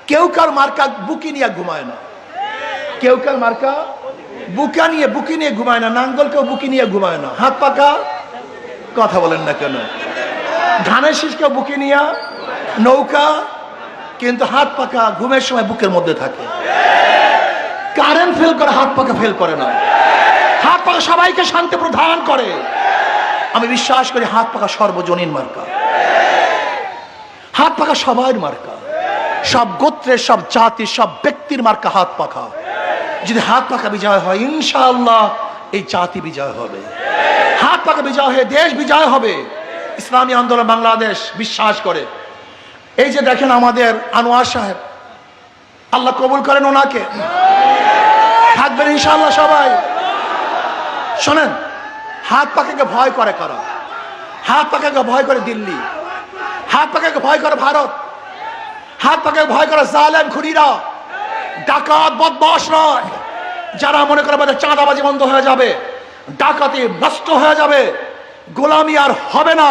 কেউ কার মার্কা বুকি নিয়ে ঘুমায় না, কেউ কার মার্কা বুকি নিয়ে ঘুমায় না, নাঙ্গল কেউ বুকি নিয়ে ঘুমায় না, হাত পাকা কথা বলেন না কেন, ধানের শীষ কেউ বুকি নিয়ে, নৌকা কিন্তু হাত পাকা ঘুমের সময় বুকের মধ্যে থাকে। কারেন্ট ফেল করে, হাত পাকা ফেল করে না। হাত পাকা সবাইকে শান্তি প্রদান করে। আমি বিশ্বাস করি হাত পাকা সর্বজনীন মার্কা, হাত পাকা সবার মার্কা, সব গোত্রের, সব জাতির, সব ব্যক্তির মার্কা হাত পাকা। যদি হাত পাকা বিজয় হয় ইনশাআল্লাহ এই জাতি বিজয় হবে, হাত পাকা বিজয় হয়ে দেশ বিজয় হবে। ইসলামী আন্দোলন বাংলাদেশ বিশ্বাস করে। এই যে দেখেন আমাদের আনোয়ার সাহেব, আল্লাহ কবুল করেন ওনাকে, থাকবেন ইনশাআল্লাহ সবাই। শোনেন, হাত পাকাকে ভয় করে কারা? হাত পাকাকে ভয় করে দিল্লি, হাত পাকাকে ভয় করে ভারত, হাত পাকাকে ভয় করে জালেম খুনিরা, ডাকাত বদমাশ নয়। যারা মনে করে আমাদের চাঁদাবাজি বন্ধ হয়ে যাবে, ডাকাতি নষ্ট হয়ে যাবে, গোলামি আর হবে না,